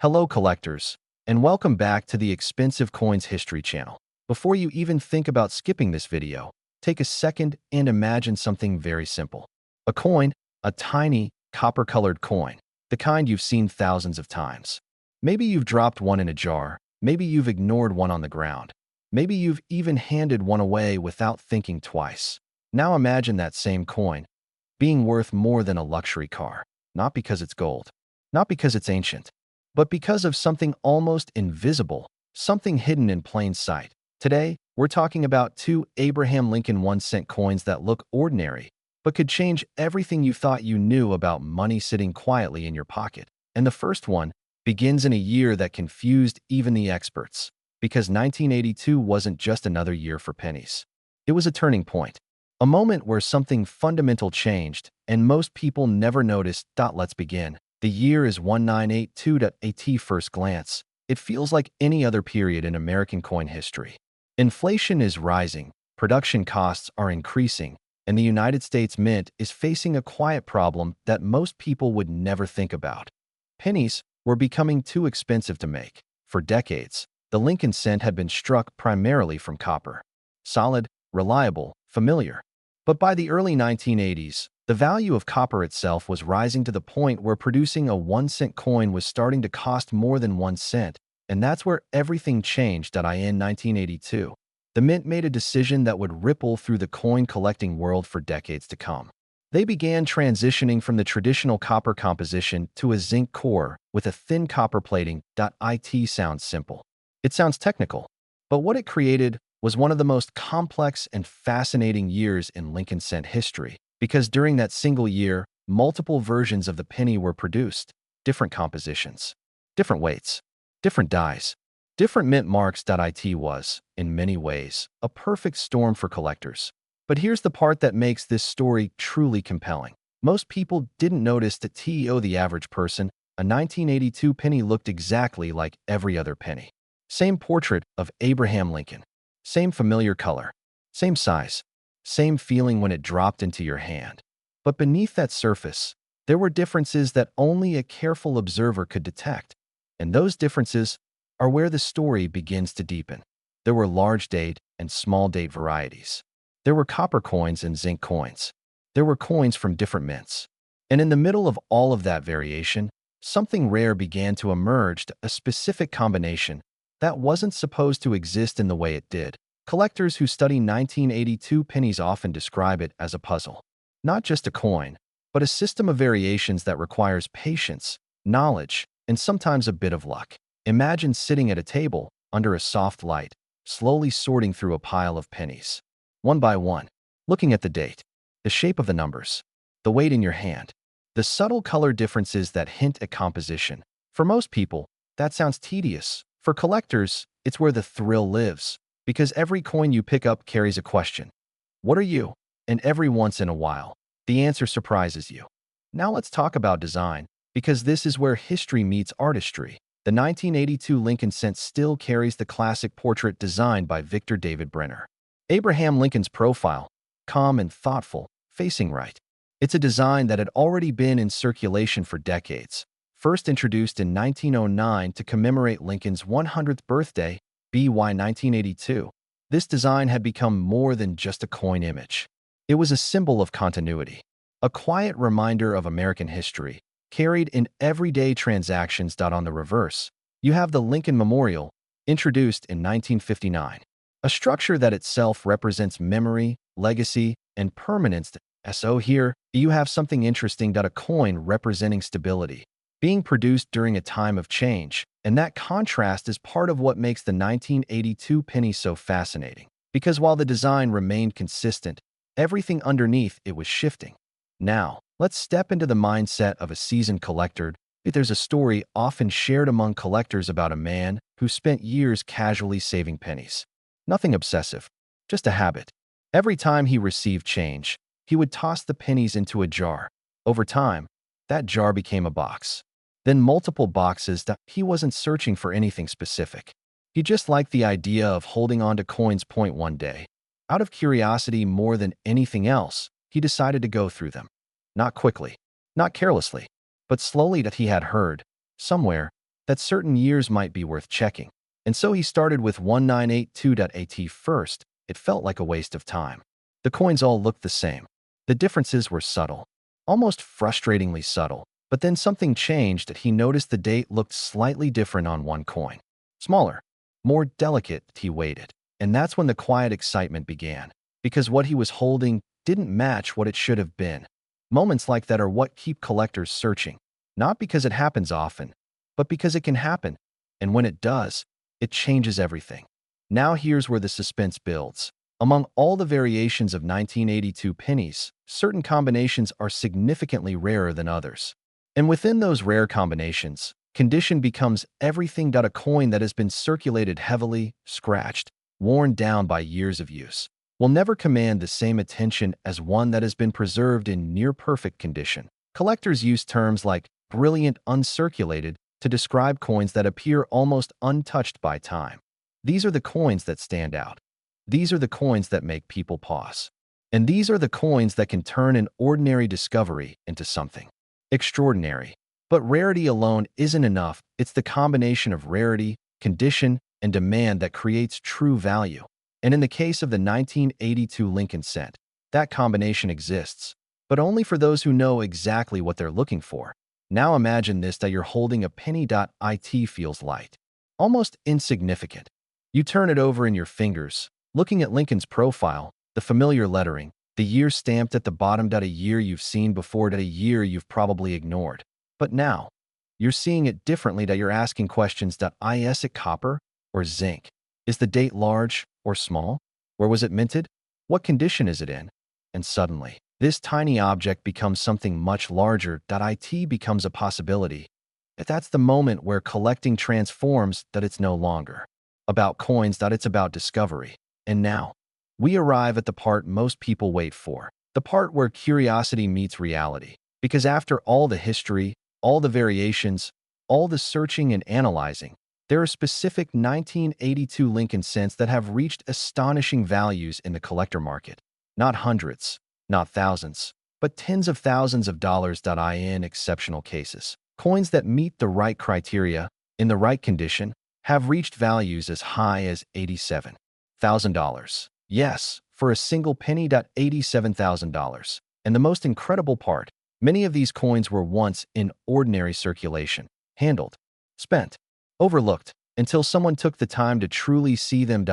Hello, collectors, and welcome back to the Expensive Coins History channel. Before you even think about skipping this video, take a second and imagine something very simple. A coin, a tiny, copper-colored coin, the kind you've seen thousands of times. Maybe you've dropped one in a jar, maybe you've ignored one on the ground, maybe you've even handed one away without thinking twice. Now imagine that same coin being worth more than a luxury car, not because it's gold, not because it's ancient, but because of something almost invisible, something hidden in plain sight. Today, we're talking about two Abraham Lincoln 1-cent coins that look ordinary, but could change everything you thought you knew about money sitting quietly in your pocket. And the first one begins in a year that confused even the experts, because 1982 wasn't just another year for pennies. It was a turning point, a moment where something fundamental changed, and most people never noticed. Let's begin. The year is 1982. At first glance, it feels like any other period in American coin history. Inflation is rising, production costs are increasing, and the United States Mint is facing a quiet problem that most people would never think about. Pennies were becoming too expensive to make. For decades, the Lincoln cent had been struck primarily from copper. Solid, reliable, familiar. But by the early 1980s, the value of copper itself was rising to the point where producing a 1-cent coin was starting to cost more than 1 cent, and that's where everything changed. In 1982, the Mint made a decision that would ripple through the coin-collecting world for decades to come. They began transitioning from the traditional copper composition to a zinc core with a thin copper plating. It sounds simple. It sounds technical, but what it created was one of the most complex and fascinating years in Lincoln cent history, because during that single year, multiple versions of the penny were produced, different compositions, different weights, different dies, different mint marks. It was, in many ways, a perfect storm for collectors. But here's the part that makes this story truly compelling. Most people didn't notice that the average person, a 1982 penny looked exactly like every other penny. Same portrait of Abraham Lincoln. Same familiar color, same size, same feeling when it dropped into your hand. But beneath that surface, there were differences that only a careful observer could detect. And those differences are where the story begins to deepen. There were large date and small date varieties. There were copper coins and zinc coins. There were coins from different mints. And in the middle of all of that variation, something rare began to emerge, a specific combination that wasn't supposed to exist in the way it did. Collectors who study 1982 pennies often describe it as a puzzle. Not just a coin, but a system of variations that requires patience, knowledge, and sometimes a bit of luck. Imagine sitting at a table, under a soft light, slowly sorting through a pile of pennies. One by one, looking at the date, the shape of the numbers, the weight in your hand, the subtle color differences that hint at composition. For most people, that sounds tedious. For collectors, it's where the thrill lives, because every coin you pick up carries a question. What are you? And every once in a while, the answer surprises you. Now let's talk about design, because this is where history meets artistry. The 1982 Lincoln cent still carries the classic portrait designed by Victor David Brenner. Abraham Lincoln's profile, calm and thoughtful, facing right. It's a design that had already been in circulation for decades. First introduced in 1909 to commemorate Lincoln's 100th birthday, BY 1982, this design had become more than just a coin image. It was a symbol of continuity, a quiet reminder of American history, carried in everyday transactions. On the reverse, you have the Lincoln Memorial, introduced in 1959, a structure that itself represents memory, legacy, and permanence. So here, you have something interesting, a coin representing stability, being produced during a time of change, and that contrast is part of what makes the 1982 penny so fascinating. Because while the design remained consistent, everything underneath it was shifting. Now, let's step into the mindset of a seasoned collector. There's a story often shared among collectors about a man who spent years casually saving pennies. Nothing obsessive, just a habit. Every time he received change, he would toss the pennies into a jar. Over time, that jar became a box. Then multiple boxes. He wasn't searching for anything specific. He just liked the idea of holding on to coins. One day, out of curiosity more than anything else, he decided to go through them. Not quickly, not carelessly, but slowly. He had heard, somewhere, that certain years might be worth checking. And so he started with 1982.at first. It felt like a waste of time. The coins all looked the same. The differences were subtle, almost frustratingly subtle. But then something changed that he noticed the date looked slightly different on one coin. Smaller, more delicate. He waited. And that's when the quiet excitement began, because what he was holding didn't match what it should have been. Moments like that are what keep collectors searching, not because it happens often, but because it can happen. And when it does, it changes everything. Now here's where the suspense builds. Among all the variations of 1982 pennies, certain combinations are significantly rarer than others. And within those rare combinations, condition becomes everything. A coin that has been circulated heavily, scratched, worn down by years of use, will never command the same attention as one that has been preserved in near-perfect condition. Collectors use terms like brilliant uncirculated to describe coins that appear almost untouched by time. These are the coins that stand out. These are the coins that make people pause. And these are the coins that can turn an ordinary discovery into something extraordinary. But rarity alone isn't enough. It's the combination of rarity, condition, and demand that creates true value. And in the case of the 1982 Lincoln cent, that combination exists, but only for those who know exactly what they're looking for. Now imagine this: that you're holding a penny.it feels light, almost insignificant. You turn it over in your fingers, looking at Lincoln's profile, the familiar lettering, the year stamped at the bottom. A year you've seen before, a year you've probably ignored. But now, you're seeing it differently. You're asking questions. Is it copper or zinc? Is the date large or small? Where was it minted? What condition is it in? And suddenly, this tiny object becomes something much larger. It becomes a possibility. That's the moment where collecting transforms. It's no longer about coins. It's about discovery. And now, we arrive at the part most people wait for, the part where curiosity meets reality. Because after all the history, all the variations, all the searching and analyzing, there are specific 1982 Lincoln cents that have reached astonishing values in the collector market. Not hundreds, not thousands, but tens of thousands of dollars. In exceptional cases, coins that meet the right criteria, in the right condition, have reached values as high as $87,000. Yes, for a single penny. $87,000. And the most incredible part, many of these coins were once in ordinary circulation, handled, spent, overlooked, until someone took the time to truly see them.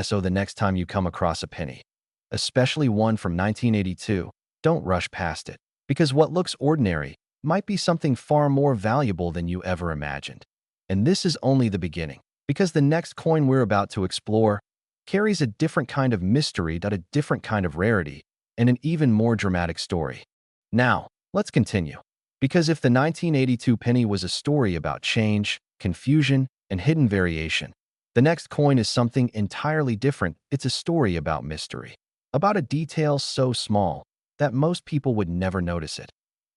So the next time you come across a penny, especially one from 1982, don't rush past it, because what looks ordinary might be something far more valuable than you ever imagined. And this is only the beginning, because the next coin we're about to explore carries a different kind of mystery, a different kind of rarity, and an even more dramatic story. Now, let's continue. Because if the 1982 penny was a story about change, confusion, and hidden variation, the next coin is something entirely different. It's a story about mystery, about a detail so small that most people would never notice it.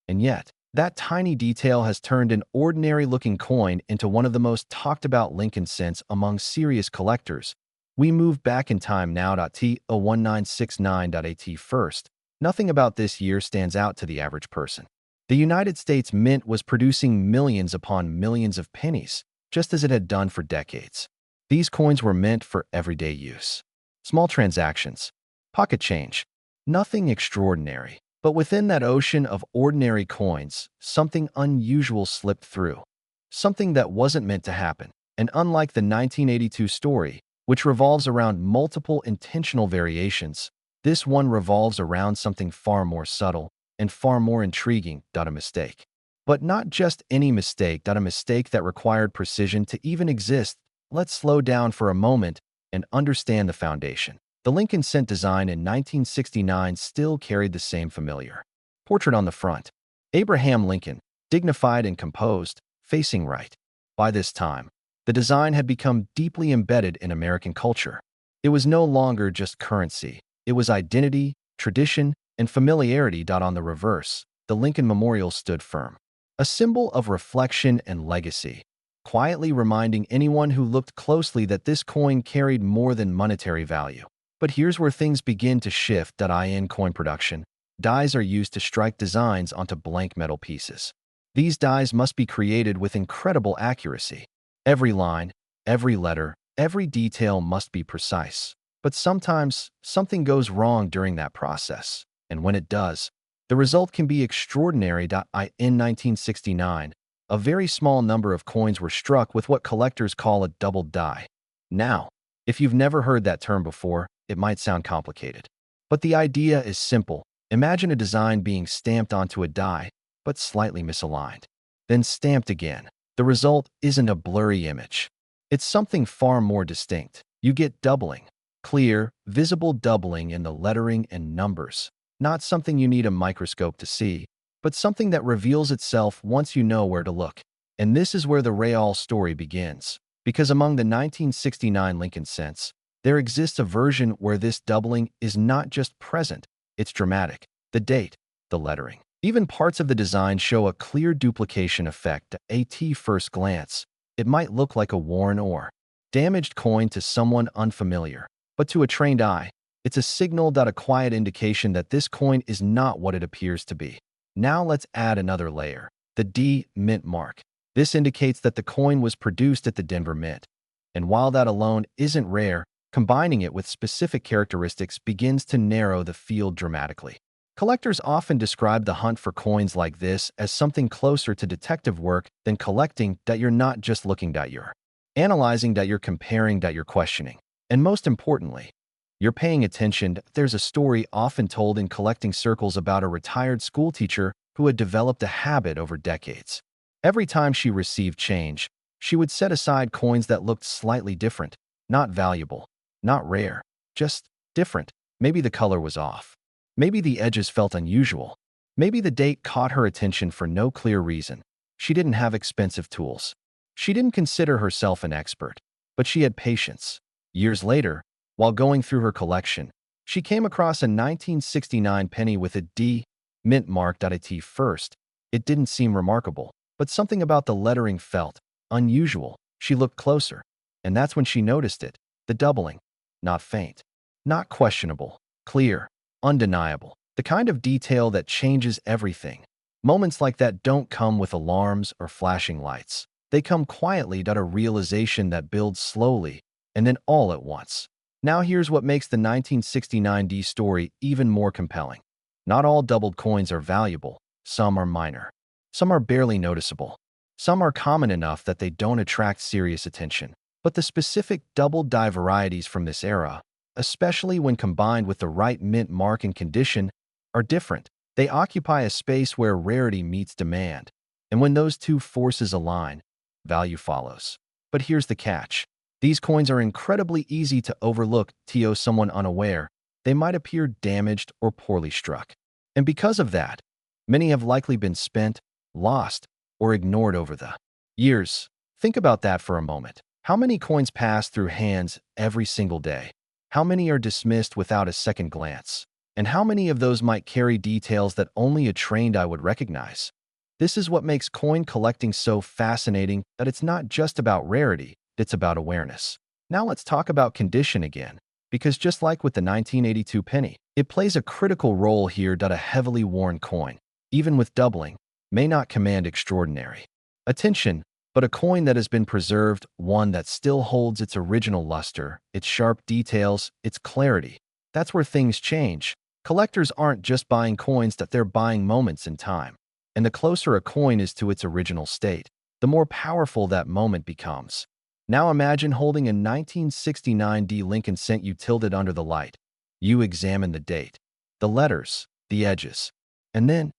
And yet, that tiny detail has turned an ordinary-looking coin into one of the most talked-about Lincoln cents among serious collectors. We move back in time now. T1969.at first. Nothing about this year stands out to the average person. The United States Mint was producing millions upon millions of pennies, just as it had done for decades. These coins were meant for everyday use. Small transactions, pocket change, nothing extraordinary. But within that ocean of ordinary coins, something unusual slipped through. Something that wasn't meant to happen. And unlike the 1982 story, which revolves around multiple intentional variations, this one revolves around something far more subtle and far more intriguing. A mistake. But not just any mistake. A mistake that required precision to even exist. Let's slow down for a moment and understand the foundation. The Lincoln cent design in 1969 still carried the same familiar portrait on the front. Abraham Lincoln, dignified and composed, facing right. By this time, the design had become deeply embedded in American culture. It was no longer just currency. It was identity, tradition, and familiarity. On the reverse, the Lincoln Memorial stood firm, a symbol of reflection and legacy, quietly reminding anyone who looked closely that this coin carried more than monetary value. But here's where things begin to shift. In coin production, dies are used to strike designs onto blank metal pieces. These dies must be created with incredible accuracy. Every line, every letter, every detail must be precise. But sometimes, something goes wrong during that process. And when it does, the result can be extraordinary. In 1969, a very small number of coins were struck with what collectors call a double die. Now, if you've never heard that term before, it might sound complicated. But the idea is simple. Imagine a design being stamped onto a die, but slightly misaligned. Then stamped again. The result isn't a blurry image. It's something far more distinct. You get doubling. Clear, visible doubling in the lettering and numbers. Not something you need a microscope to see, but something that reveals itself once you know where to look. And this is where the real story begins. Because among the 1969 Lincoln cents, there exists a version where this doubling is not just present, it's dramatic. The date, the lettering. Even parts of the design show a clear duplication effect. At first glance, it might look like a worn or damaged coin to someone unfamiliar. But to a trained eye, it's a signal, a quiet indication that this coin is not what it appears to be. Now let's add another layer, the D mint mark. This indicates that the coin was produced at the Denver Mint. And while that alone isn't rare, combining it with specific characteristics begins to narrow the field dramatically. Collectors often describe the hunt for coins like this as something closer to detective work than collecting. You're not just looking, you're analyzing, you're comparing, you're questioning. And most importantly, you're paying attention. There's a story often told in collecting circles about a retired schoolteacher who had developed a habit over decades. Every time she received change, she would set aside coins that looked slightly different, not valuable, not rare, just different. Maybe the color was off. Maybe the edges felt unusual. Maybe the date caught her attention for no clear reason. She didn't have expensive tools. She didn't consider herself an expert, but she had patience. Years later, while going through her collection, she came across a 1969 penny with a D mint mark. At first, it didn't seem remarkable, but something about the lettering felt unusual. She looked closer, and that's when she noticed it. The doubling. Not faint. Not questionable. Clear. Undeniable. The kind of detail that changes everything. Moments like that don't come with alarms or flashing lights. They come quietly. A realization that builds slowly, and then all at once. Now here's what makes the 1969 D story even more compelling. Not all doubled coins are valuable. Some are minor. Some are barely noticeable. Some are common enough that they don't attract serious attention. But the specific double die varieties from this era, especially when combined with the right mint mark and condition, are different. They occupy a space where rarity meets demand. And when those two forces align, value follows. But here's the catch. These coins are incredibly easy to overlook. To someone unaware, they might appear damaged or poorly struck. And because of that, many have likely been spent, lost, or ignored over the years. Think about that for a moment. How many coins pass through hands every single day? How many are dismissed without a second glance? And how many of those might carry details that only a trained eye would recognize? This is what makes coin collecting so fascinating, that it's not just about rarity, it's about awareness. Now let's talk about condition again, because just like with the 1982 penny, it plays a critical role here. A heavily worn coin, even with doubling, may not command extraordinary attention, but a coin that has been preserved, one that still holds its original luster, its sharp details, its clarity. That's where things change. Collectors aren't just buying coins, they're buying moments in time. And the closer a coin is to its original state, the more powerful that moment becomes. Now imagine holding a 1969 D Lincoln cent. You tilt it under the light. You examine the date, the letters, the edges, and then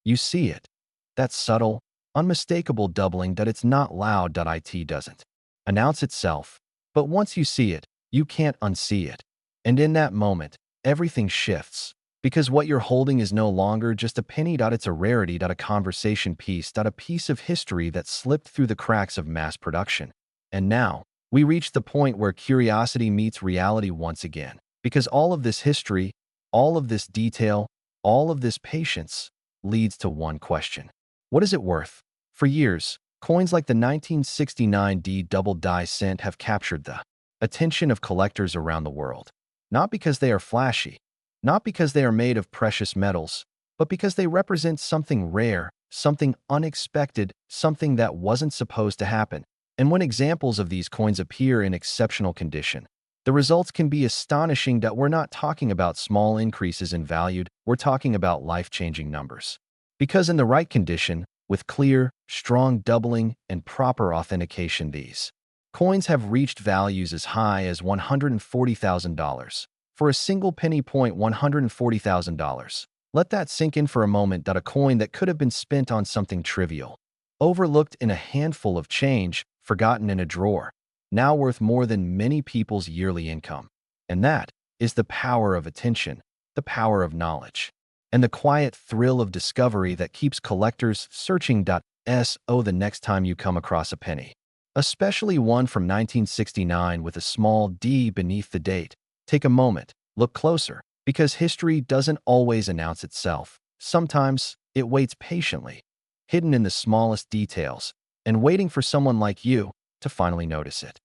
you see it. That subtle, unmistakable doubling. It's not loud. It doesn't announce itself, but once you see it, you can't unsee it. And in that moment, everything shifts, because what you're holding is no longer just a penny. It's a rarity. A conversation piece. A piece of history that slipped through the cracks of mass production. And now, we reach the point where curiosity meets reality once again, because all of this history, all of this detail, all of this patience leads to one question. What is it worth? For years, coins like the 1969 D double die cent have captured the attention of collectors around the world. Not because they are flashy, not because they are made of precious metals, but because they represent something rare, something unexpected, something that wasn't supposed to happen. And when examples of these coins appear in exceptional condition, the results can be astonishing. That we're not talking about small increases in value, we're talking about life-changing numbers. Because in the right condition, with clear, strong doubling and proper authentication, these coins have reached values as high as $140,000. For a single penny point, $140,000. Let that sink in for a moment. A coin that could have been spent on something trivial, overlooked in a handful of change, forgotten in a drawer, now worth more than many people's yearly income. And that is the power of attention, the power of knowledge, and the quiet thrill of discovery that keeps collectors searching. So the next time you come across a penny, especially one from 1969 with a small D beneath the date, take a moment, look closer, because history doesn't always announce itself. Sometimes it waits patiently, hidden in the smallest details, and waiting for someone like you to finally notice it.